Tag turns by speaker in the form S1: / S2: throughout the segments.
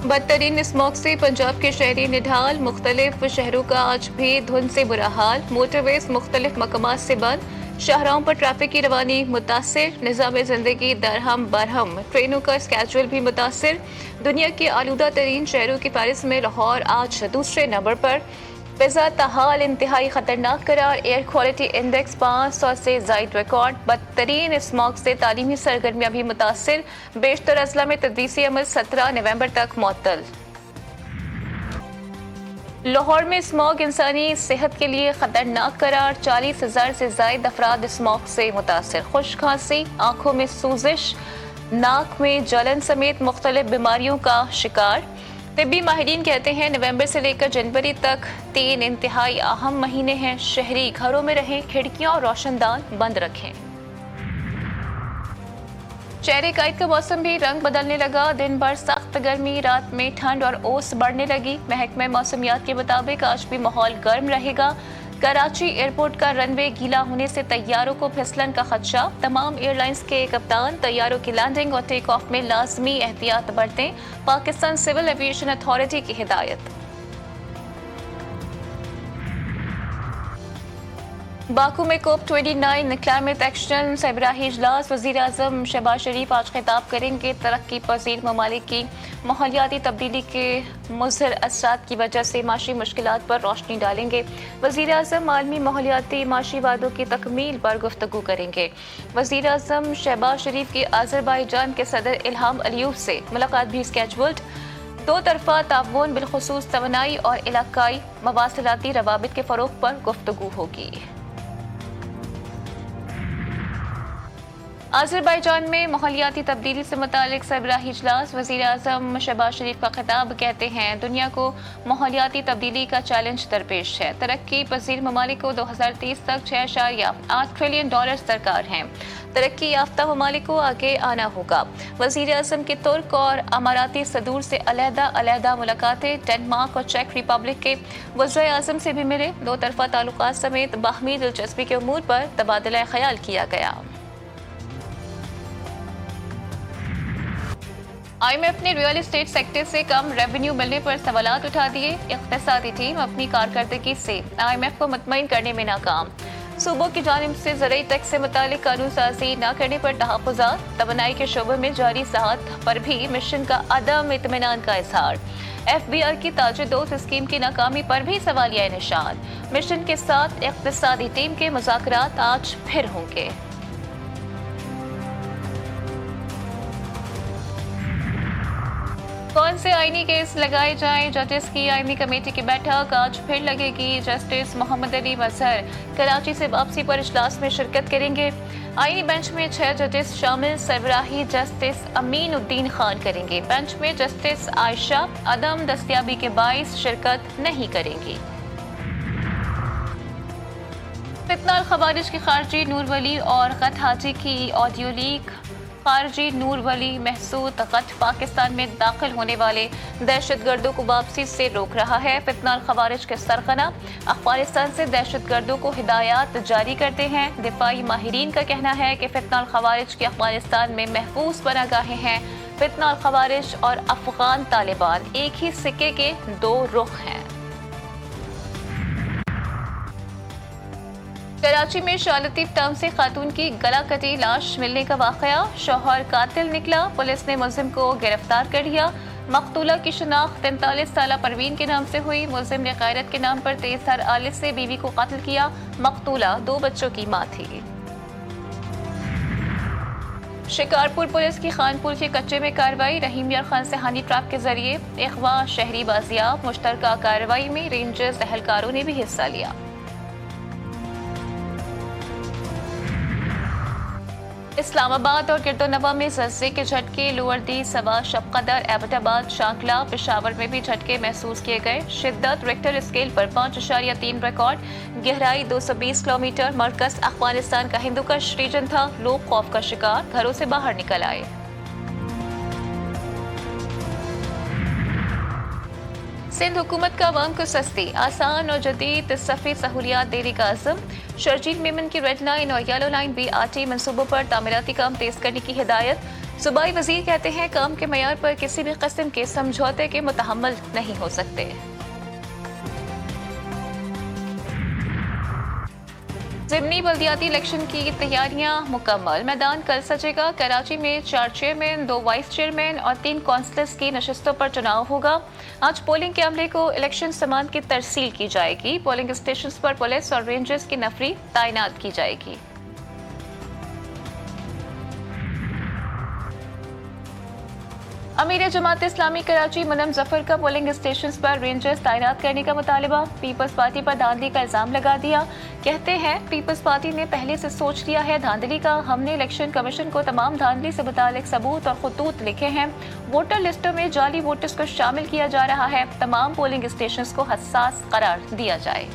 S1: बदतरीन smog से पंजाब के शहरी निढाल, मुख्तलिफ शहरों का आज भी धुंध से बुरा हाल। मोटरवेज मुख्तलिफ मकामात से बंद, शाहराहों पर ट्रैफिक की रवानी मुतासिर, निज़ाम ज़िंदगी दरहम बरहम, ट्रेनों का स्केड्यूल भी मुतासिर। दुनिया के आलूदा तरीन शहरों की फहरिस्त में लाहौर आज दूसरे नंबर पर। फिजा ताहाल इंतहाई खतरनाक करार, एयर क्वालिटी इंडेक्स 500 से जायद रिकॉर्ड। बदतरीन स्मॉग से तालीमी सरगर्मियां भी मुतासिर, बेशतर अजला में तदरीसी अमल 17 नवंबर तक मुअत्तल। लाहौर में स्मॉग इंसानी सेहत के लिए खतरनाक करार, 40,000 से जायद अफराद स्मॉग से मुतासिर। खुश खांसी, आंखों में सूजिश, नाक में जलन समेत मुख्तलिफ बीमारियों का शिकार। तिब्बी माहिरीन कहते हैं नवंबर से लेकर जनवरी तक 3 इंतहाई अहम महीने हैं। शहरी घरों में रहें, खिड़कियां और रोशनदान बंद रखें। शहर कायद का मौसम भी रंग बदलने लगा। दिन भर सख्त गर्मी, रात में ठंड और ओस बढ़ने लगी। महकमा मौसमियात के मुताबिक आज भी माहौल गर्म रहेगा। कराची एयरपोर्ट का रनवे गीला होने से तैयारों को फिसलन का खदशा। तमाम एयरलाइंस के कप्तान तैयारों की लैंडिंग और टेक ऑफ में लाजमी एहतियात बरतें। पाकिस्तान सिविल एविएशन अथॉरिटी की हिदायत। बाकू में COP29 क्लाइमेट एक्शन सरबराही इजलास। वज़ीर आज़म शहबाज शरीफ आज खिताब करेंगे। तरक्की पजीर ममालिक की माहौलियाती तब्दीली के मुज़र असरात की वजह से माशी मुश्किलात पर रोशनी डालेंगे। वज़ीर आज़म आलमी माहौलियाती माशी वादों की तकमील पर गुफ्तगू करेंगे। वज़ीर आज़म शहबाज शरीफ की अज़रबाईजान के सदर इल्हाम अलीयूब से मुलाकात भी स्केड्यूल्ड। दो तरफा ताउन बिलखुसूस तवानाई और इलाकाई मवासिलाती रवाबित के फ़रोग़ पर गुफ्तगू होगी। अज़रबाईजान में माहौलियाती तब्दीली से मुतालिक सरबराही इजलास। वज़ीर आज़म शहबाज शरीफ का खिताब। कहते हैं दुनिया को माहौलियाती तब्दीली का चैलेंज दरपेश है। तरक्की पजीर ममालिक को 2030 तक $6.8 ट्रिलियन दरकार हैं। तरक्की याफ्ता ममालिक को आगे आना होगा। वज़ीर आज़म की तुर्क और अमाराती सदूर से अलहदा मुलाकातें। डेनमार्क और चेक रिपब्लिक के वज़ीर आज़म से भी मिले। दो तरफा ताल्लुकात समेत बाहमी दिलचस्पी के उमूर पर तबादला ख्याल किया गया। IMF ने रियल एस्टेट सेक्टर से कम रेवेन्यू मिलने पर सवालात उठा दिए। इक़्तिसादी टीम अपनी कारकर्दगी से IMF को मुतमईन करने में नाकाम। सूबों की जानिब से ज़रूरी टैक्स से मुतालिक कानून साजी न करने पर तहफ़्फ़ुज़ात। तवानाई के शोबे में जारी साहत पर भी मिशन का अदम इत्मीनान का इज़हार। FBR की ताजे दोस्त स्कीम की नाकामी पर भी सवालिया निशान। मिशन के साथ इक़्तिसादी टीम के मुज़ाकरात आज फिर होंगे। कौन से आईनी केस लगाए जाएं? जजेस की आईनी कमेटी की बैठक आज फिर लगेगी। जस्टिस मोहम्मद अली मजहर कराची से वापसी पर इजलास में शिरकत करेंगे। आईनी बेंच में 6 जजेस शामिल। सरबराही जस्टिस अमीन उद्दीन खान करेंगे। बेंच में जस्टिस आयशा अदम दस्तयाबी के बाइस शिरकत नहीं करेंगी। फितना खवारिज की खारजी नूर वली और गत हाजी की ऑडियो लीक। खारजी नूर वली महसूद गत पाकिस्तान में दाखिल होने वाले दहशतगर्दों को वापसी से रोक रहा है। फितना खवारिज के सरगना अफगानिस्तान से दहशतगर्दों को हिदायत जारी करते हैं। दिफाई माहिरीन का कहना है कि फितना खवारिज की अफगानिस्तान में महफूज पनागाहें हैं। फितना खवारिज और अफगान तालिबान एक ही सिक्के के दो रुख हैं। कराची में शालतीफ टाउन से खातून की गला कटी लाश मिलने का वाकया। शौहर कातिल निकला, पुलिस ने मुलजिम को गिरफ्तार कर लिया। मकतूला की शनाख्त 43 साला परवीन के नाम से हुई। मुलजिम ने गैरत के नाम पर तेजधार आले से बीवी को कत्ल किया। मकतूला 2 बच्चों की मां थी। शिकारपुर पुलिस की खानपुर के कच्चे में कार्रवाई। रहीम यार खान से हनी ट्रैप के जरिए अगवा शहरी बाजियाब। मुश्तरका कार्रवाई में रेंजर्स एहलकारों ने भी हिस्सा लिया। इस्लामाबाद और गिरदोनवा में ज़लज़ले के झटके। लोअरदी, सवा, शबकदर, एबटाबाद, शाकला, पेशावर में भी झटके महसूस किए गए। शिद्दत रिक्टर स्केल पर 5.3 रिकॉर्ड। गहराई 220 किलोमीटर। मरकज अफगानिस्तान का हिंदुकश रीजन था। लोग खौफ का शिकार, घरों से बाहर निकल आए। सिंध हुकूमत का अवाम को सस्ती, आसान और जदीद सफ़ी सहूलियात देने का अज़म। शरजील मेमन की रेड लाइन और येलो लाइन BRT मनसूबों पर तामीराती काम तेज करने की हिदायत। सूबाई वजीर कहते हैं काम के मयार पर किसी भी किस्म के समझौते के मुतहम्मल नहीं हो सकते। ज़िमनी बल्दियाती इलेक्शन की तैयारियां मुकम्मल, मैदान कल सजेगा। कराची में 4 चेयरमैन, 2 वाइस चेयरमैन और 3 कौंसलर्स की नशिस्तों पर चुनाव होगा। आज पोलिंग के अमले को इलेक्शन सामान की तरसील की जाएगी। पोलिंग स्टेशन पर पुलिस और रेंजर्स की नफरी तैनात की जाएगी। अमीर जमात इस्लामी कराची मुनम जफर का पोलिंग स्टेशन पर रेंजर्स तैनात करने का मुतालबा। पीपल्स पार्टी पर धांधली का इल्जाम लगा दिया। कहते हैं पीपल्स पार्टी ने पहले से सोच लिया है धांधली का। हमने इलेक्शन कमीशन को तमाम धांधली से मुतालिक सबूत और खतूत लिखे हैं। वोटर लिस्टों में जाली वोटर्स को शामिल किया जा रहा है। तमाम पोलिंग स्टेशन को हसास करार दिया जाए।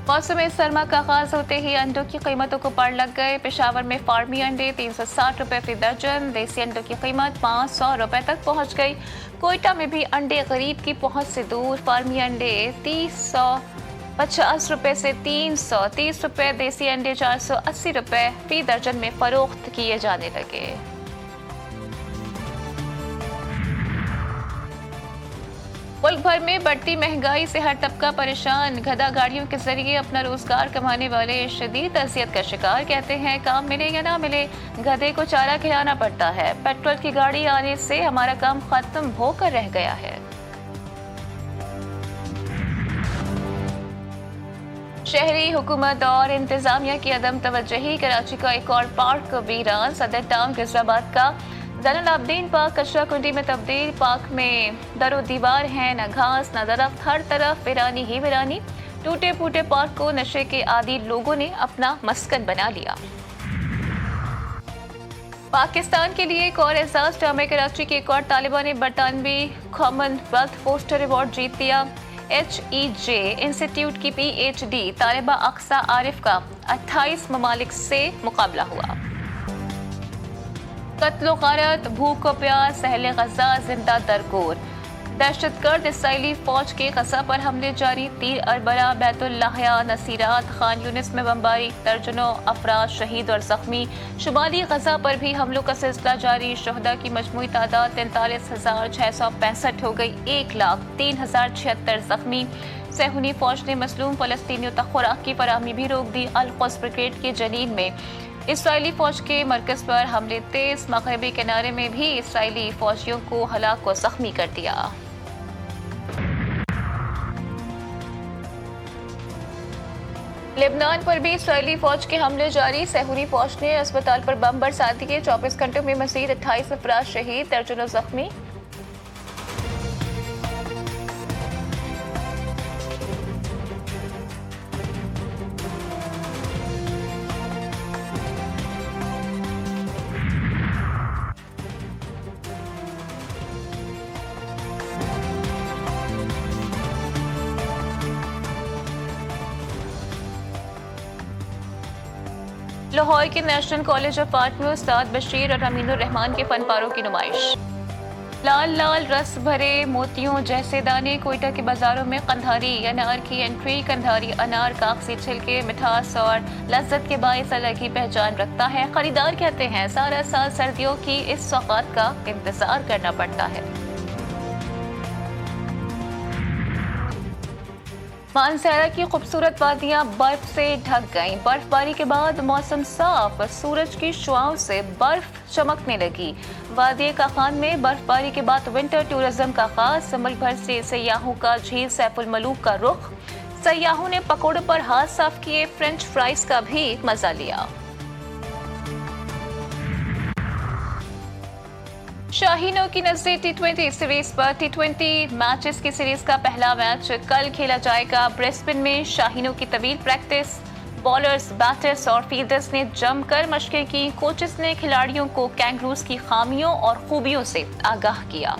S1: मौसम सरमा का आगाज होते ही अंडों की कीमतों को पार लग गए। पेशावर में फार्मी अंडे 360 रुपए फी दर्जन, देसी अंडों की कीमत 500 रुपए तक पहुंच गई। कोयटा में भी अंडे गरीब की पहुंच से दूर। फार्मी अंडे 350 रुपए से 330 रुपए, देसी अंडे 480 रुपए फी दर्जन में फरोख्त किए जाने लगे। मुल्क भर में बढ़ती महंगाई से हर तबका परेशान। गधा गाड़ियों के जरिए अपना रोजगार कमाने वाले शदीद अजियत का शिकार। कहते हैं काम मिले या ना मिले गधे को चारा खिलाना पड़ता है। पेट्रोल की गाड़ी आने से हमारा काम खत्म होकर रह गया है। शहरी हुकूमत और इंतजामिया की अदम तवज्जुही। कराची का एक और पार्क वीरान। सदर टाउन गिजराबाद का ज़ैनुल आबदीन पार्क कचरा कुंडी में तब्दील। पार्क में दरो दीवार है, न घास न दरख्त, हर तरफ वीरानी ही वीरानी। टूटे फूटे पार्क को नशे के आदी लोगों ने अपना मस्कन बना लिया। पाकिस्तान के लिए एक और एहसास। जामिया कराची की एक और तालिबा ने बरतानवी कॉमनवेल्थ पोस्टर अवार्ड जीत लिया। HEJ इंस्टीट्यूट की PhD तालिबा अक्सा आरिफ का 28 ममालिक से मुकाबला हुआ। कत्लो गारत, भूख और प्यास, अहले गजा जिंदा दरकोर। दहशतगर्द इसराइली फौज के गजा पर हमले जारी। तीर अरबरा, बैतुल्लाहिया, नसीरात, खान यूनिस में बमबारी, दर्जनों अफराद शहीद और जख्मी। शुमाली गजा पर भी हमलों का सिलसिला जारी। शहदा की मजमूई तादाद 43,665 हो गई। 1,03,076 जख्मी। सहूनी फौज ने मसलूम फलस्तीनियों तक खुराक की फराहमी भी रोक दी। अल-क़ुद्स ब्रिगेड के जनीन में इसराइली फौज के मरकज पर हमले तेज। मगरबी किनारे में भी इसराइली फौजियों को हलाक व जख्मी कर दिया। लेबनान पर भी इसराइली फौज के हमले जारी। सहूनी फौज ने अस्पताल पर बम बरसा दिए। 24 घंटों में मजीद 28 अफराद शहीद, दर्जनों जख्मी। लाहौर के नेशनल कॉलेज ऑफ आर्ट में उस्ताद बशीर और अमीनुर रहमान के फनपारों की नुमाइश। लाल लाल रस भरे मोतियों जैसे दाने। कोयटा के बाजारों में कंधारी अनार की एंट्री। कंधारी अनार कागजी छिलके, मिठास और लज्जत के बायस अलग ही पहचान रखता है। खरीदार कहते हैं सारा साल सर्दियों की इस सौगात का इंतजार करना पड़ता है। मानसहरा की खूबसूरत वादियां बर्फ से ढक गईं। बर्फबारी के बाद मौसम साफ, सूरज की शुआओं से बर्फ चमकने लगी। वादी का खान में बर्फबारी के बाद विंटर टूरिज्म का खास। मुल्क भर से सयाहों का झील सैफुल मलूक का रुख। सयाहों ने पकौड़ों पर हाथ साफ किए। फ्रेंच फ्राइज का भी मजा लिया। शाहीनों की नजर T20 सीरीज पर। T20 मैचेस की सीरीज का पहला मैच कल खेला जाएगा ब्रिस्बेन में। शाहीनों की तवील प्रैक्टिस। बॉलर्स, बैटर्स और फील्डर्स ने जमकर मशकें की। कोचेस ने खिलाड़ियों को कैंगरूज की खामियों और खूबियों से आगाह किया।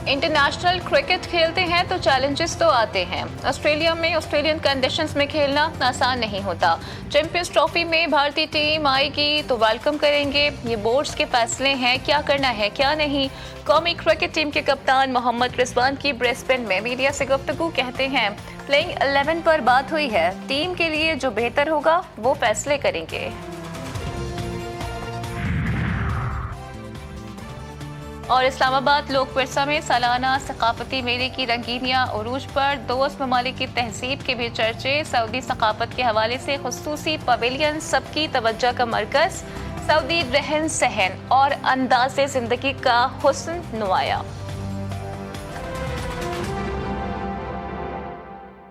S1: इंटरनेशनल क्रिकेट खेलते हैं तो चैलेंजेस तो आते हैं। ऑस्ट्रेलिया में ऑस्ट्रेलियन कंडीशंस में खेलना आसान नहीं होता। चैंपियंस ट्रॉफी में भारतीय टीम आएगी तो वेलकम करेंगे। ये बोर्ड्स के फैसले हैं, क्या करना है क्या नहीं। कौमी क्रिकेट टीम के कप्तान मोहम्मद रिजवान की ब्रिस्बेन में मीडिया से गुफ्तगू, कहते हैं प्लेइंग 11 पर बात हुई है, टीम के लिए जो बेहतर होगा वो फैसले करेंगे। और इस्लामाबाद लोक विरसा में सालाना सकाफती मेले की रंगीनियां उरूज पर। दोस्त ममालिक की तहजीब के भी चर्चे। सऊदी सकाफत के हवाले से खुसूसी पवेलियन सबकी तवज्जो का मरकज। सऊदी रहन सहन और अंदाज़े जिंदगी का हुस्न नुमाया।